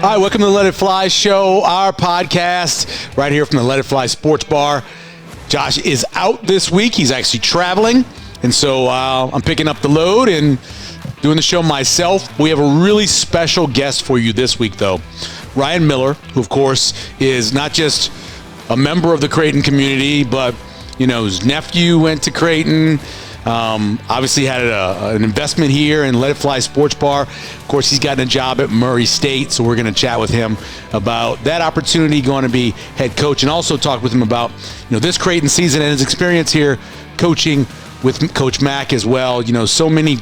All right, welcome to the Let It Fly Show, our podcast right here from the Let It Fly Sports Bar. Josh is out this week. He's actually traveling, and so I'm picking up the load and doing the show myself. We have a really special guest for you this week, though. Ryan Miller, who, of course, is not just a member of the Creighton community, but, you know, his nephew went to Creighton. Obviously had an investment here in Let It Fly Sports Bar. Of course, he's gotten a job at Murray State, so we're going to chat with him about that opportunity, going to be head coach, and also talk with him about, you know, this Creighton season and his experience here coaching with Coach Mack as well. You know, so many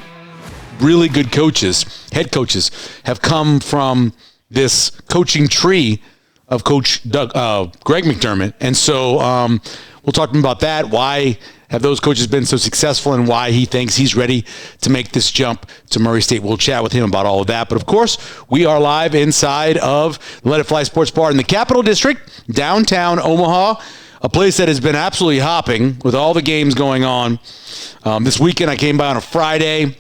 really good coaches, head coaches, have come from this coaching tree of Coach Greg McDermott, and so we'll talk to him about that, why have those coaches been so successful, and why he thinks he's ready to make this jump to Murray State. We'll chat with him about all of that. But, of course, we are live inside of Let It Fly Sports Bar in the Capital District, downtown Omaha, a place that has been absolutely hopping with all the games going on. This weekend I came by on a Friday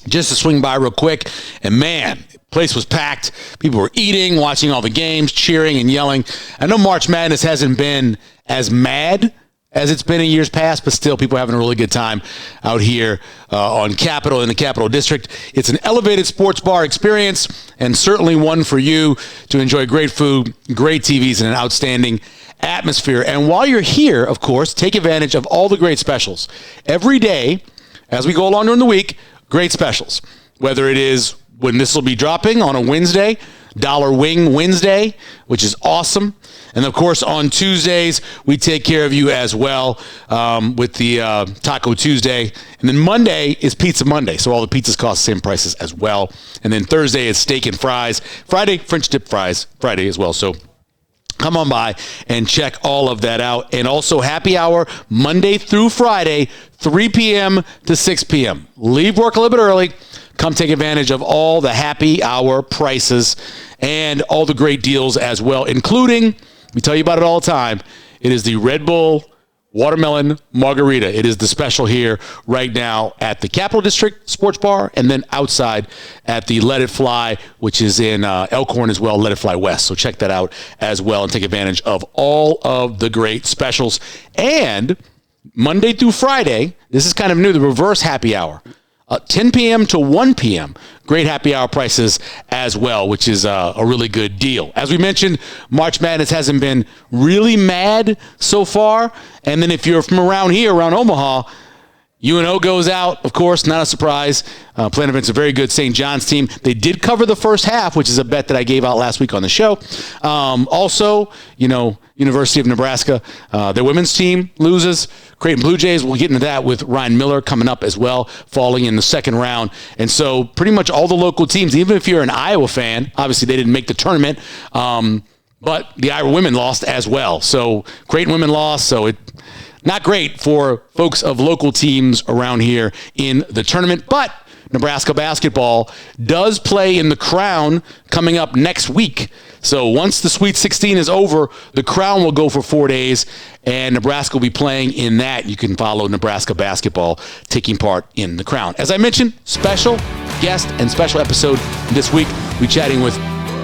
just to swing by real quick, and, man, the place was packed. People were eating, watching all the games, cheering and yelling. I know March Madness hasn't been as mad as it's been in years past, but still people are having a really good time out here on Capitol in the Capital District. It's an elevated sports bar experience, and certainly one for you to enjoy great food, great TVs, and an outstanding atmosphere. And while you're here, of course, take advantage of all the great specials. Every day, as we go along during the week, great specials. Whether it is when this will be dropping on a Wednesday, Dollar Wing Wednesday, which is awesome. And, of course, on Tuesdays, we take care of you as well with the Taco Tuesday. And then Monday is Pizza Monday, so all the pizzas cost the same prices as well. And then Thursday is steak and fries. Friday, French dip fries Friday as well. So come on by and check all of that out. And also happy hour Monday through Friday, 3 p.m. to 6 p.m. Leave work a little bit early. Come take advantage of all the happy hour prices and all the great deals as well, including, we tell you about it all the time, it is the Red Bull Watermelon Margarita. It is the special here right now at the Capital District Sports Bar, and then outside at the Let It Fly, which is in Elkhorn as well, Let It Fly West. So check that out as well and take advantage of all of the great specials. And Monday through Friday, this is kind of new, the reverse happy hour. 10 p.m. to 1 p.m. Great happy hour prices as well, which is a really good deal. As we mentioned, March Madness hasn't been really mad so far. And then if you're from around here, around Omaha, UNO goes out, of course, not a surprise. Playing against a very good St. John's team. They did cover the first half, which is a bet that I gave out last week on the show. Also, you know, University of Nebraska, their women's team loses. Creighton Blue Jays, we'll get into that with Ryan Miller coming up as well, falling in the second round. And so pretty much all the local teams, even if you're an Iowa fan, obviously they didn't make the tournament, but the Iowa women lost as well. So Creighton women lost, so it not great for folks of local teams around here in the tournament. But Nebraska basketball does play in the Crown coming up next week. So once the Sweet 16 is over, the Crown will go for 4 days, and Nebraska will be playing in that. You can follow Nebraska basketball taking part in the Crown. As I mentioned, special guest and special episode this week. We're chatting with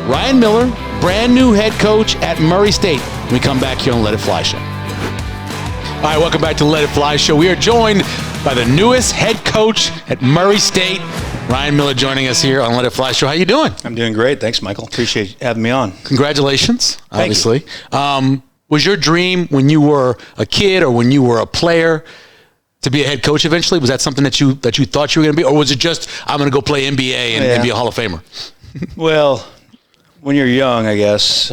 Ryan Miller, brand new head coach at Murray State. When we come back here on Let It Fly Show. All right, welcome back to the Let It Fly Show. We are joined by the newest head coach at Murray State, Ryan Miller, joining us here on Let It Fly Show. How you doing? I'm doing great. Thanks, Michael. Appreciate you having me on. Congratulations, obviously. Thank you. Was your dream when you were a kid or when you were a player to be a head coach eventually? Was that something that you thought you were going to be? Or was it just, I'm going to go play NBA and be a Hall of Famer? Well, when you're young, I guess,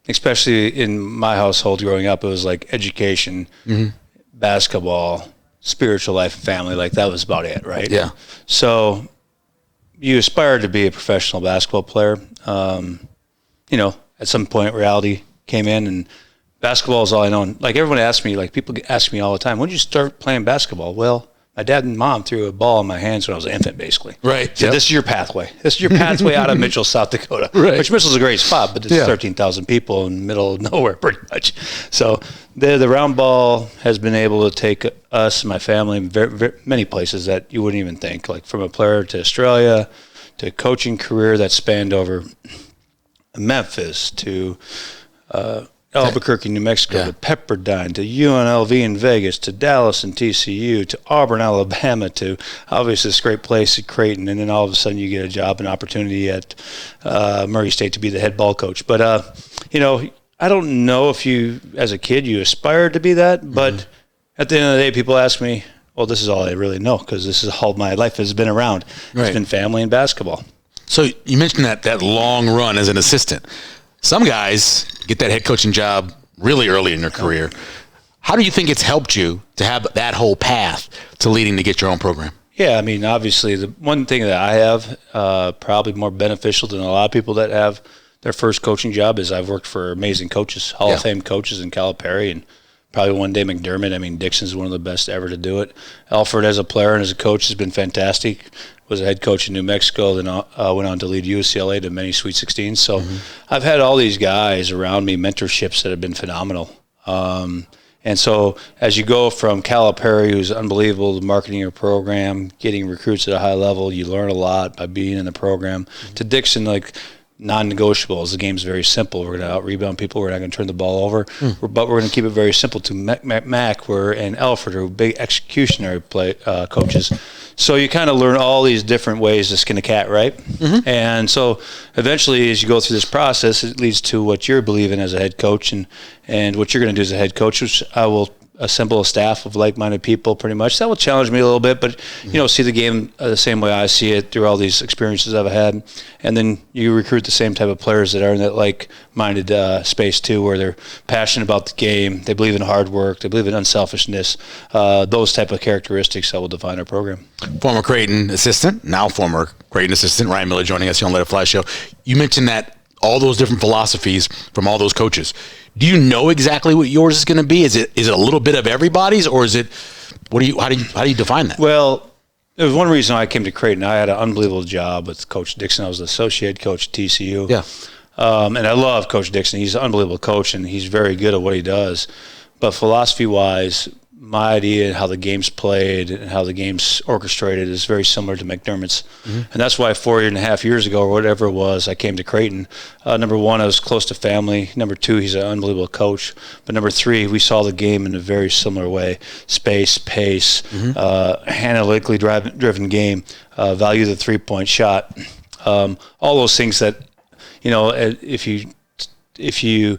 especially in my household growing up, it was like education, basketball, spiritual life, and family. Like that was about it, right? Yeah. So you aspired to be a professional basketball player. You know, at some point reality came in and basketball is all I know. And like everyone asks me, like people ask me all the time, when did you start playing basketball? Well, my dad and mom threw a ball in my hands when I was an infant, basically. Right. So this is your pathway. This is your pathway out of Mitchell, South Dakota. Right. Which Mitchell's a great spot, but it's 13,000 people in the middle of nowhere, pretty much. So the round ball has been able to take us and my family in very, very many places that you wouldn't even think, like from a player to Australia to coaching career that spanned over Memphis to Albuquerque, New Mexico, to Pepperdine, to UNLV in Vegas, to Dallas and TCU, to Auburn, Alabama, to obviously this great place at Creighton, and then all of a sudden you get a job, an opportunity at Murray State to be the head ball coach. But, I don't know if you, as a kid, you aspired to be that, but at the end of the day, people ask me, well, this is all I really know because this is all my life has been around. Right. It's been family and basketball. So you mentioned that long run as an assistant. Some guys get that head coaching job really early in their career. How do you think it's helped you to have that whole path to leading to get your own program? Yeah, I mean, obviously, the one thing that I have probably more beneficial than a lot of people that have their first coaching job is I've worked for amazing coaches, Hall of Fame coaches in Calipari and probably one day McDermott. I mean, Dixon's one of the best ever to do it. Alfred as a player and as a coach has been fantastic. Was a head coach in New Mexico, then went on to lead UCLA to many Sweet 16s. So I've had all these guys around me, mentorships that have been phenomenal. And so as you go from Calipari, who's unbelievable, to marketing your program, getting recruits at a high level, you learn a lot by being in the program, to Dixon, like, non-negotiables. The game's very simple. We're going to out-rebound people. We're not going to turn the ball over. But we're going to keep it very simple. To Mac and Alfred are big executionary coaches. So you kind of learn all these different ways to skin a cat, right? And so eventually, as you go through this process, it leads to what you're believing as a head coach and what you're going to do as a head coach, which I will assemble a staff of like-minded people pretty much. That will challenge me a little bit, but, see the game the same way I see it through all these experiences I've had. And then you recruit the same type of players that are in that like-minded space too, where they're passionate about the game, they believe in hard work, they believe in unselfishness, those type of characteristics that will define our program. Former Creighton assistant, now former Creighton assistant, Ryan Miller joining us here on Let It Fly Show. You mentioned that all those different philosophies from all those coaches. Do you know exactly what yours is going to be? Is it a little bit of everybody's, or is it? How do you define that? Well, there was one reason I came to Creighton. I had an unbelievable job with Coach Dixon. I was the associate coach at TCU. Yeah. And I love Coach Dixon. He's an unbelievable coach, and he's very good at what he does. But philosophy-wise, my idea of how the game's played and how the game's orchestrated is very similar to McDermott's. And that's why 4.5 years ago, or whatever it was, I came to Creighton. Number one, I was close to family. Number two, he's an unbelievable coach. But number three, we saw the game in a very similar way. Space, pace, analytically driven game, value the three-point shot. All those things that, if you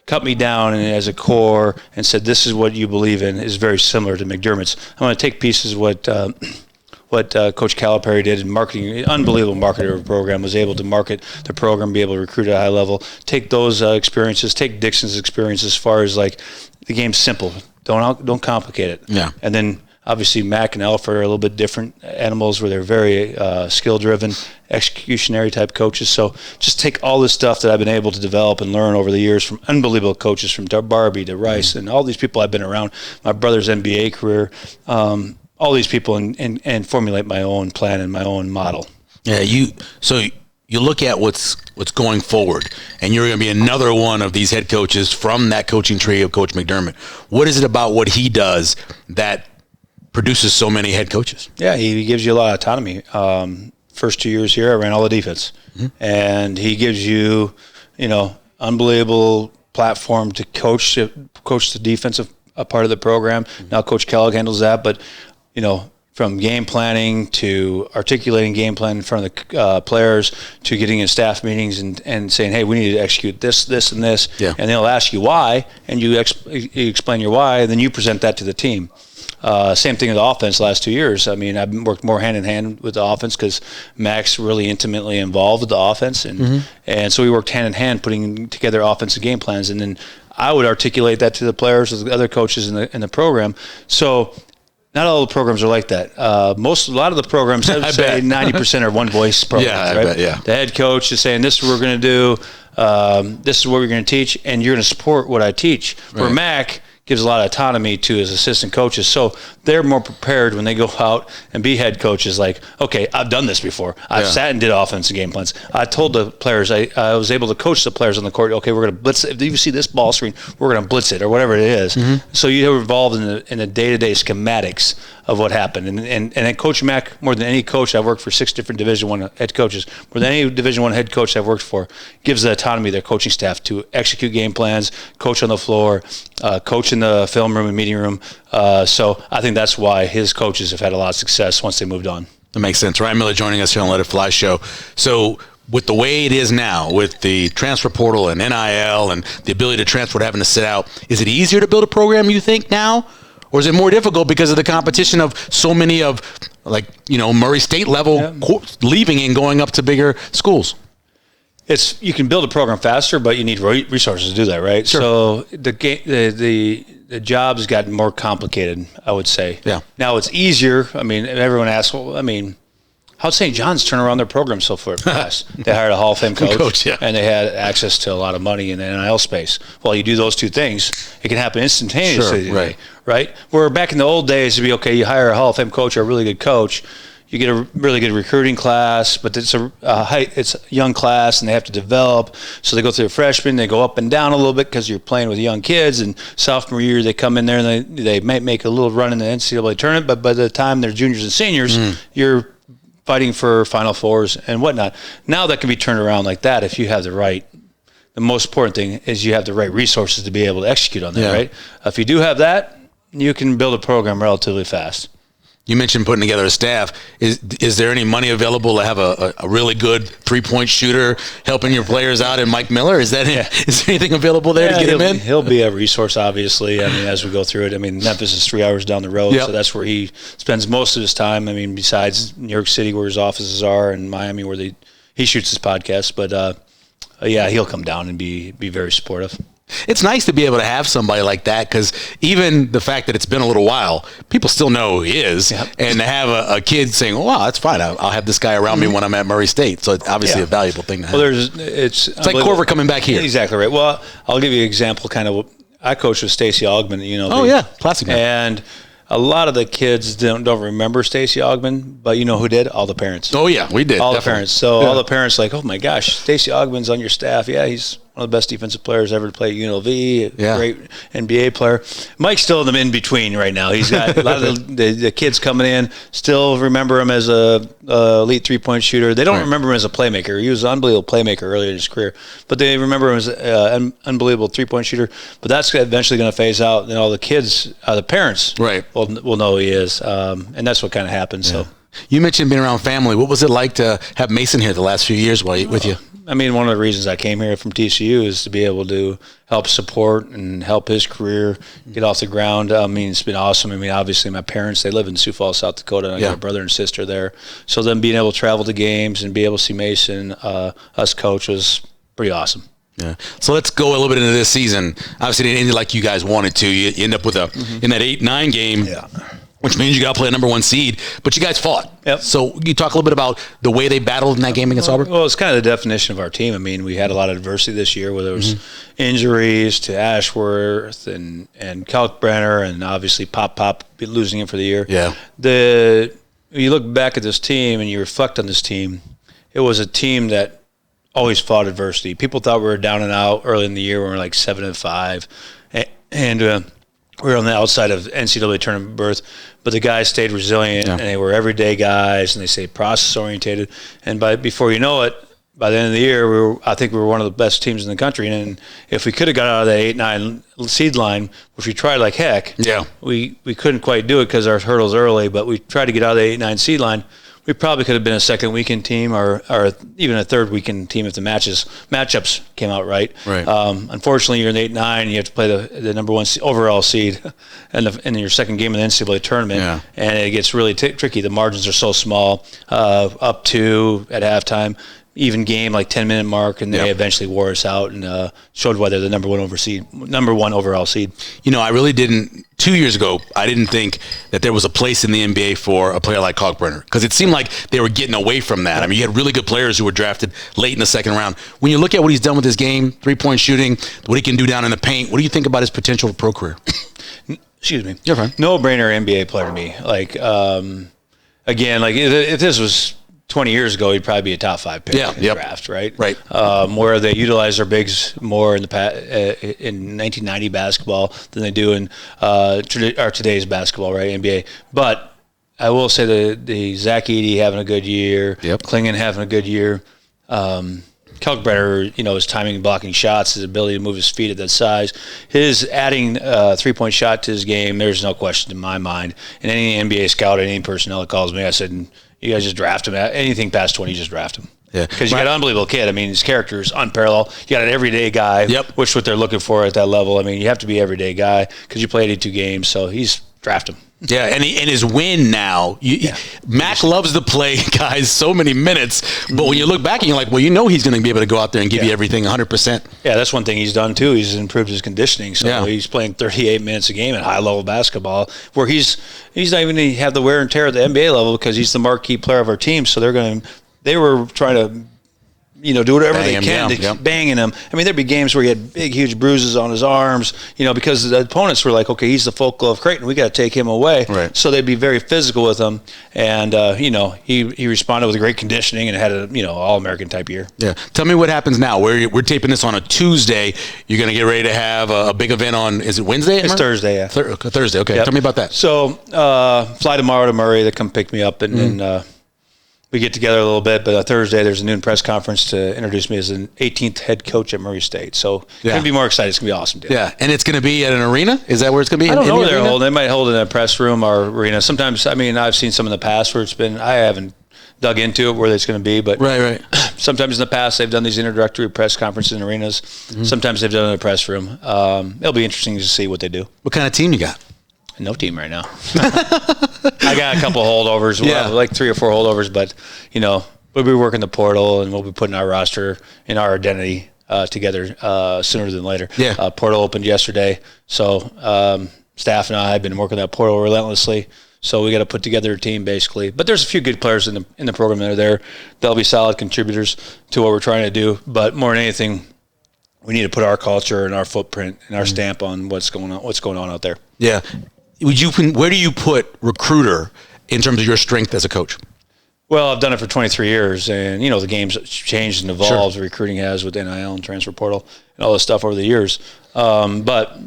cut me down and as a core and said, this is what you believe in, is very similar to McDermott's. I'm going to take pieces of what Coach Calipari did in marketing, unbelievable marketer of the program, was able to market the program, be able to recruit at a high level, take those experiences, take Dixon's experience as far as like the game's simple. Don't complicate it. Yeah. And then obviously Mac and Alfred are a little bit different animals where they're very skill-driven, executionary type coaches. So just take all this stuff that I've been able to develop and learn over the years from unbelievable coaches, from Barbie to Rice and all these people I've been around, my brother's NBA career, all these people, and formulate my own plan and my own model. Yeah, you look at what's going forward, and you're going to be another one of these head coaches from that coaching tree of Coach McDermott. What is it about what he does that produces so many head coaches? Yeah, he gives you a lot of autonomy. First 2 years here, I ran all the defense. And he gives you, unbelievable platform to coach the defensive part of the program. Now Coach Kellogg handles that, but, from game planning to articulating game plan in front of the players to getting in staff meetings and saying, hey, we need to execute this, and this. Yeah. And they'll ask you why, and you explain your why, and then you present that to the team. Same thing with the offense the last 2 years. I mean, I've worked more hand in hand with the offense because Mac's really intimately involved with the offense. And so we worked hand in hand putting together offensive game plans. And then I would articulate that to the players, to the other coaches in the program. So not all the programs are like that. A lot of the programs, I would say 90% are one voice programs, right? Bet, yeah. The head coach is saying, this is what we're going to do. This is what we're going to teach. And you're going to support what I teach. Right. Where Mac gives a lot of autonomy to his assistant coaches. So they're more prepared when they go out and be head coaches. Like, okay, I've done this before. I've sat and did offensive game plans. I told the players, I was able to coach the players on the court. Okay, we're going to blitz it. If you see this ball screen, we're going to blitz it or whatever it is. So you're involved in the day-to-day schematics of what happened. And Coach Mack, more than any coach, I've worked for 6 different Division I head coaches, more than any Division I head coach I've worked for, gives the autonomy to their coaching staff to execute game plans, coach on the floor, coach in the film room and meeting room. So I think that's why his coaches have had a lot of success once they moved on. That makes sense. Ryan Miller joining us here on Let It Fly Show. So with the way it is now, with the transfer portal and NIL and the ability to transfer having to sit out, is it easier to build a program, you think, now? Or is it more difficult because of the competition of so many of, like, Murray State level leaving and going up to bigger schools? You can build a program faster, but you need resources to do that, right? Sure. So the job has gotten more complicated, I would say. Yeah. Now it's easier. I mean, everyone asks, well, I mean, how'd St. John's turn around their program so fast? They hired a Hall of Fame coach, and they had access to a lot of money in the NIL space. Well, you do those two things, it can happen instantaneously today, right? Where back in the old days, it'd be, okay, you hire a Hall of Fame coach or a really good coach, you get a really good recruiting class, but it's a young class and they have to develop. So they go through a freshman, they go up and down a little bit because you're playing with young kids. And sophomore year, they come in there and they might make a little run in the NCAA tournament, but by the time they're juniors and seniors, you're fighting for Final Fours and whatnot. Now that can be turned around like that if you have the most important thing is you have the right resources to be able to execute on that, right? If you do have that, you can build a program relatively fast. You mentioned putting together a staff. Is there any money available to have a really good 3-point shooter helping your players out in Mike Miller? Is there anything available there to get him in? He'll be a resource, obviously. I mean, as we go through it, I mean, Memphis is 3 hours down the road, so that's where he spends most of his time. I mean, besides New York City, where his offices are, and Miami, where he shoots his podcast. But he'll come down and be very supportive. It's nice to be able to have somebody like that, because even the fact that it's been a little while, people still know who he is. And to have a kid saying, "Oh, wow, that's fine. I'll have this guy around me when I'm at Murray State." So it's obviously a valuable thing to have. Well, it's like Corver coming back here. Exactly right. Well, I'll give you an example. Kind of, I coached with Stacey Augmon. Classic guy. And a lot of the kids don't remember Stacey Augmon, but you know who did? All the parents. Oh yeah, we did. All the parents. So all the parents like, "Oh my gosh, Stacey Augmon's on your staff." Yeah, he's one of the best defensive players ever to play at UNLV, great NBA player. Mike's still in the in-between right now. He's got a lot of the kids coming in still remember him as a elite 3-point shooter. They don't remember him as a playmaker. He was an unbelievable playmaker earlier in his career, but they remember him as an unbelievable 3-point shooter. But that's eventually going to phase out, and all the kids, the parents will know who he is, and that's what kind of happens. So. You mentioned being around family. What was it like to have Mason here the last few years with you? I mean, one of the reasons I came here from TCU is to be able to help support and help his career get off the ground. I mean, it's been awesome. I mean, obviously my parents, they live in Sioux Falls, South Dakota, and I got a brother and sister there. So them being able to travel to games and be able to see Mason, us coach, was pretty awesome. Yeah. So let's go a little bit into this season. Obviously, it didn't end like you guys wanted to. You end up with in that 8-9 game. Yeah. Which means you got to play a number 1 seed, but you guys fought. Yep. So you talk a little bit about the way they battled in that game against Auburn? Well, it's kind of the definition of our team. I mean, we had a lot of adversity this year, whether it was injuries to Ashworth and Kalkbrenner, and obviously Pop losing him for the year. Yeah. You look back at this team and you reflect on this team, it was a team that always fought adversity. People thought we were down and out early in the year. We were like 7-5, and we were on the outside of NCAA tournament berth, but the guys stayed resilient, and they were everyday guys, and they stayed process-orientated. And before you know it, by the end of the year, I think we were one of the best teams in the country. And if we could have got out of that 8-9 seed line, which we tried like heck, we couldn't quite do it because our hurdles early, but we tried to get out of the 8-9 seed line. We probably could have been a second weekend team or even a third weekend team if the matchups came out right. Unfortunately, you're in the 8-9, you have to play the number 1 overall seed in your second game of the NCAA tournament, and it gets really tricky. The margins are so small, up 2 at halftime, even game, like 10-minute mark, and they eventually wore us out and showed why they're the number 1 overall seed. You know, I really didn't. 2 years ago, I didn't think that there was a place in the NBA for a player like Kalkbrenner, because it seemed like they were getting away from that. I mean, you had really good players who were drafted late in the second round. When you look at what he's done with his game, 3-point shooting, what he can do down in the paint, what do you think about his potential pro career? excuse me. You're fine. No-brainer NBA player to me. Like, again, like if this was 20 years ago, he'd probably be a top 5 pick in the draft, right? Right. Where they utilize their bigs more in in 1990 basketball than they do in today's basketball, right? NBA. But I will say the Zach Edey having a good year, Klingon having a good year. Kalkbrenner, his timing and blocking shots, his ability to move his feet at that size, his adding three-point shot to his game, there's no question in my mind. And any NBA scout, any personnel that calls me, I said, you guys just draft him. Anything past 20, just draft him. Yeah, because you got an unbelievable kid. I mean, his character is unparalleled. You got an everyday guy, which is what they're looking for at that level. I mean, you have to be an everyday guy because you play 82 games, so draft him. Yeah, and his win now. Mac loves to play guys so many minutes, but when you look back and you're like, well, he's going to be able to go out there and give you everything 100%. Yeah, that's one thing he's done too. He's improved his conditioning, so he's playing 38 minutes a game at high level basketball, where he's not even going to have the wear and tear at the NBA level because he's the marquee player of our team. So they were trying to do whatever they can to banging him. I mean, there'd be games where he had big, huge bruises on his arms, because the opponents were like, okay, he's the focal of Creighton. We got to take him away. Right. So they'd be very physical with him. And, he responded with great conditioning and had a, All-American type year. Yeah. Tell me what happens now. We're taping this on a Tuesday. You're going to get ready to have a big event on, is it Wednesday? It's Thursday, yeah. Thursday, okay. Yep. Tell me about that. So fly tomorrow to Murray. They come pick me up and we get together a little bit, but Thursday there's a noon press conference to introduce me as an 18th head coach at Murray State. So couldn't be more excited. It's going to be awesome, dude. Yeah, and it's going to be at an arena? Is that where it's going to be? I don't know where they're holding. They might hold it in a press room or arena. Sometimes, I've seen some in the past where I haven't dug into it where it's going to be, but right. Sometimes in the past they've done these introductory press conferences in arenas. Mm-hmm. Sometimes they've done it in a press room. It'll be interesting to see what they do. What kind of team you got? No team right now. I got a couple holdovers, like 3 or 4 holdovers, but we'll be working the portal, and we'll be putting our roster and our identity together sooner than later. Yeah. Portal opened yesterday, so staff and I have been working that portal relentlessly. So we got to put together a team, basically. But there's a few good players in the program that are there. They'll be solid contributors to what we're trying to do. But more than anything, we need to put our culture and our footprint and our stamp on what's going on out there. Yeah. Where do you put recruiter in terms of your strength as a coach? Well, I've done it for 23 years, and, the game's changed and evolved. Sure. Recruiting has with NIL and transfer portal and all this stuff over the years. But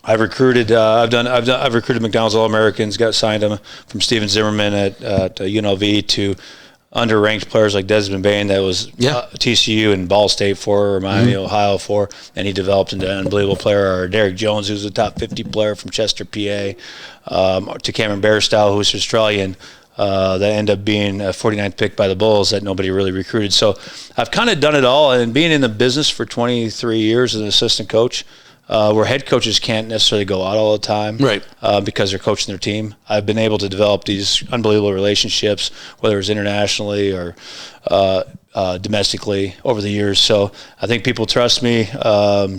I've recruited. I've recruited McDonald's All-Americans. Got signed them from Steven Zimmerman at UNLV to underranked players like Desmond Bain that was TCU and Ball State for, or Miami, Ohio for, and he developed into an unbelievable player. Or Derek Jones, who's a top 50 player from Chester, PA, to Cameron Bairstow, who's Australian. That ended up being a 49th pick by the Bulls that nobody really recruited. So I've kind of done it all, and being in the business for 23 years as an assistant coach, where head coaches can't necessarily go out all the time, right? Because they're coaching their team. I've been able to develop these unbelievable relationships, whether it's internationally or domestically over the years. So I think people trust me.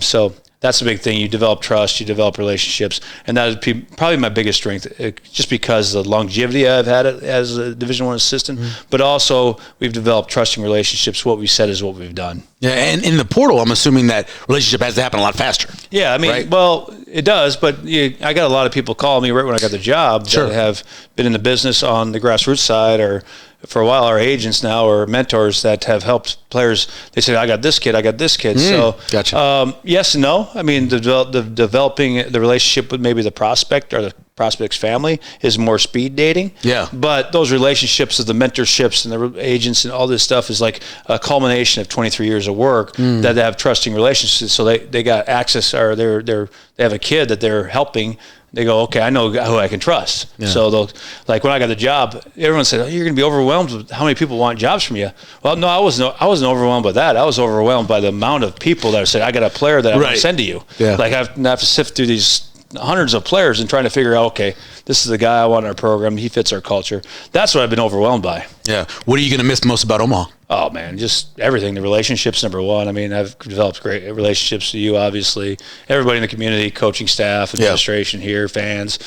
So that's the big thing. You develop trust, you develop relationships, and that is probably my biggest strength, just because of the longevity I've had as a Division I assistant, but also we've developed trusting relationships. What we said is what we've done. Yeah, and in the portal, I'm assuming that relationship has to happen a lot faster. Yeah, right? Well, it does, but I got a lot of people calling me right when I got the job that have been in the business on the grassroots side or for a while, our agents now or mentors that have helped players. They say, I got this kid. So gotcha. Yes and no. Developing the relationship with maybe the prospect or the prospect's family is more speed dating. Yeah. But those relationships of the mentorships and the agents and all this stuff is like a culmination of 23 years of work that they have trusting relationships. So they got access, or they have a kid that they're helping. They go, okay, I know who I can trust. Yeah. So they'll, like when I got the job, everyone said, you're going to be overwhelmed with how many people want jobs from you. Well, no, I wasn't overwhelmed by that. I was overwhelmed by the amount of people that said, I got a player that I want to send to you. Yeah. Like I have to sift through these hundreds of players and trying to figure out, okay, this is the guy I want in our program. He fits our culture. That's what I've been overwhelmed by. Yeah. What are you going to miss most about Omaha? Oh, man, just everything. The relationships, number one. I've developed great relationships with you, obviously. Everybody in the community, coaching staff, administration here, fans,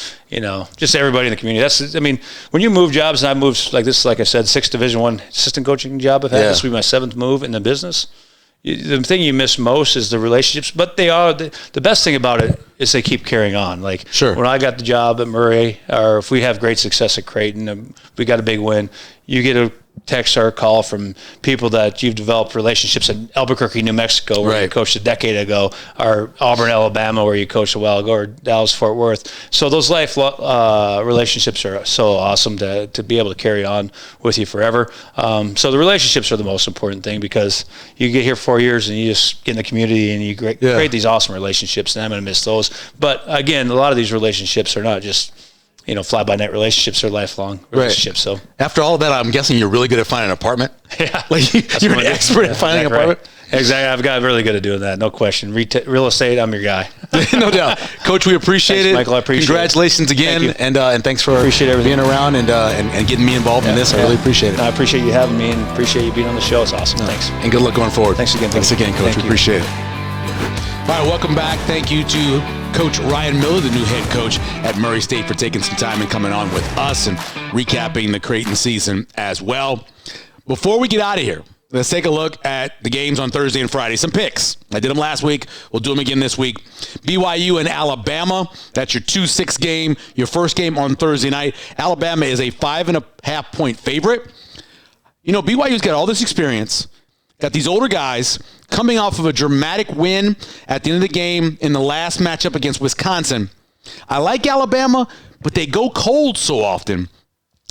just everybody in the community. When you move jobs, and I moved like this, like I said, 6th Division I assistant coaching job I've had. This will be my 7th move in the business. the thing you miss most is the relationships, but they are the best thing about it is they keep carrying on. Like when I got the job at Murray, or if we have great success at Creighton, we got a big win, you get a text or a call from people that you've developed relationships in Albuquerque, New Mexico, where you coached a decade ago, or Auburn, Alabama, where you coached a while ago, or Dallas, Fort Worth. So those life relationships are so awesome to be able to carry on with you forever. So the relationships are the most important thing, because you get here 4 years and you just get in the community and you create these awesome relationships, and I'm going to miss those. But again, a lot of these relationships are not just fly-by-night relationships, are lifelong relationships. Right. So after all of that, I'm guessing you're really good at finding an apartment. Yeah, like you're an expert at finding an apartment. Right. Exactly, I've got really good at doing that. No question. Real estate, I'm your guy. No doubt, Coach. We appreciate it, Michael. I appreciate Congratulations it. again, and thanks for being around and getting me involved in this. I really appreciate it. I appreciate you having me, and appreciate you being on the show. It's awesome. Thanks, and good luck going forward. Thanks again, Coach. We appreciate it. All right, welcome back. Thank you to Coach Ryan Miller, the new head coach at Murray State, for taking some time and coming on with us and recapping the Creighton season as well. Before we get out of here, let's take a look at the games on Thursday and Friday. Some picks. I did them last week. We'll do them again this week. BYU and Alabama. That's your 2-6 game, your first game on Thursday night. Alabama is a 5.5-point favorite. BYU's got all this experience, got these older guys coming off of a dramatic win at the end of the game in the last matchup against Wisconsin. I like Alabama, but they go cold so often.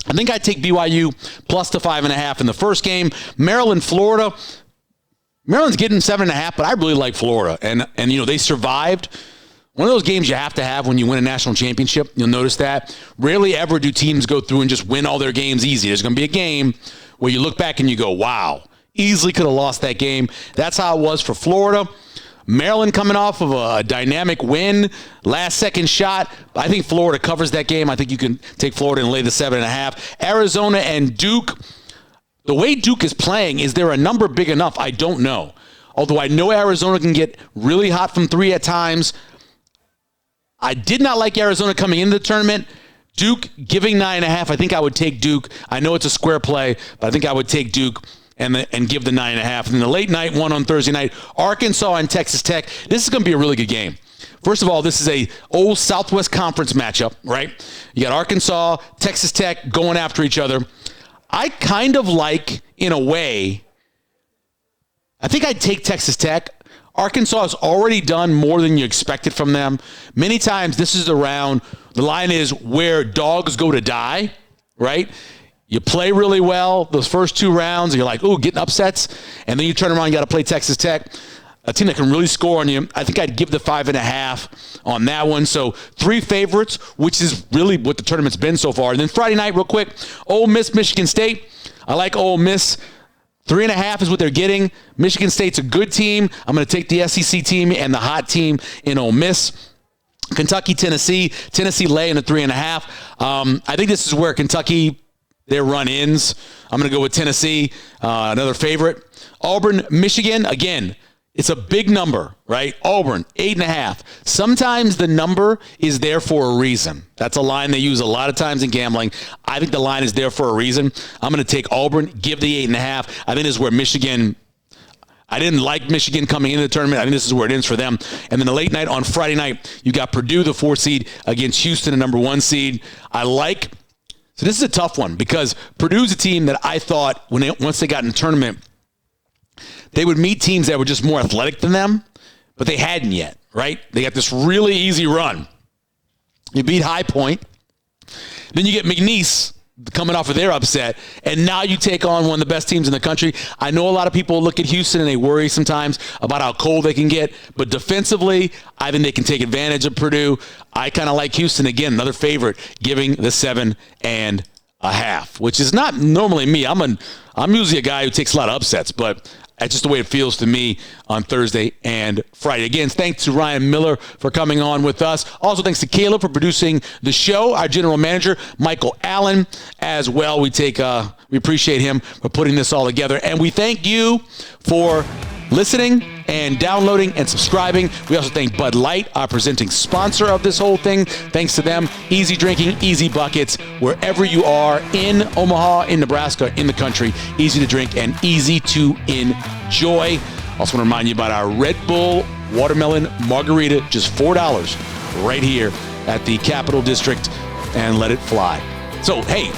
I think I'd take BYU plus the 5.5 in the first game. Maryland, Florida. Maryland's getting 7.5, but I really like Florida. And they survived. One of those games you have to have when you win a national championship. You'll notice that. Rarely ever do teams go through and just win all their games easy. There's going to be a game where you look back and you go, wow, easily could have lost that game. That's how it was for Florida. Maryland coming off of a dynamic win, last second shot. I think Florida covers that game. I think you can take Florida and lay the 7.5. Arizona and Duke. The way Duke is playing, is there a number big enough? I don't know. Although I know Arizona can get really hot from three at times. I did not like Arizona coming into the tournament. Duke giving 9.5. I think I would take Duke. I know it's a square play, but I think I would take Duke and give the 9.5. And then the late night one on Thursday night, Arkansas and Texas Tech. This is going to be a really good game. First of all, this is a old Southwest Conference matchup, right? You got Arkansas, Texas Tech going after each other. I kind of like, in a way, I think I'd take Texas Tech. Arkansas has already done more than you expected from them. Many times this is the round. The line is where dogs go to die, right? You play really well those first two rounds, and you're like, ooh, getting upsets. And then you turn around, you got to play Texas Tech, a team that can really score on you. I think I'd give the 5.5 on that one. So 3 favorites, which is really what the tournament's been so far. And then Friday night, real quick, Ole Miss, Michigan State. I like Ole Miss. 3.5 is what they're getting. Michigan State's a good team. I'm going to take the SEC team and the hot team in Ole Miss. Kentucky, Tennessee. Tennessee lay in a 3.5. I think this is where Kentucky, their run ends. I'm going to go with Tennessee, another favorite. Auburn, Michigan, again, it's a big number, right? Auburn, 8.5. Sometimes the number is there for a reason. That's a line they use a lot of times in gambling. I think the line is there for a reason. I'm going to take Auburn, give the 8.5. I think this is where Michigan, I didn't like Michigan coming into the tournament. I think this is where it ends for them. And then the late night on Friday night, you got Purdue, the 4 seed, against Houston, the number 1 seed. So this is a tough one because Purdue's a team that I thought once they got in the tournament, they would meet teams that were just more athletic than them, but they hadn't yet, right? They got this really easy run. You beat High Point. Then you get McNeese coming off of their upset, and now you take on one of the best teams in the country. I know a lot of people look at Houston and they worry sometimes about how cold they can get, but defensively, I think they can take advantage of Purdue. I kind of like Houston. Again, another favorite, giving the 7.5, which is not normally me. I'm usually a guy who takes a lot of upsets, but that's just the way it feels to me on Thursday and Friday. Again, thanks to Ryan Miller for coming on with us. Also, thanks to Caleb for producing the show. Our general manager, Michael Allen, as well. We appreciate him for putting this all together. And we thank you for listening and downloading and subscribing. We also thank Bud Light, our presenting sponsor of this whole thing. Thanks to them. Easy drinking, easy buckets, wherever you are in Omaha, in Nebraska, in the country. Easy to drink and easy to enjoy. Also want to remind you about our Red Bull Watermelon Margarita, just $4 right here at the Capital District, and let it fly. So, hey,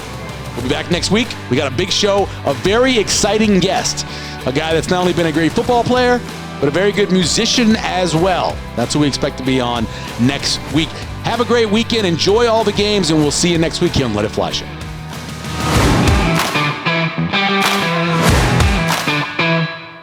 we'll be back next week. We got a big show, a very exciting guest, a guy that's not only been a great football player, but a very good musician as well. That's who we expect to be on next week. Have a great weekend. Enjoy all the games, and we'll see you next week here on Let It Fly Show.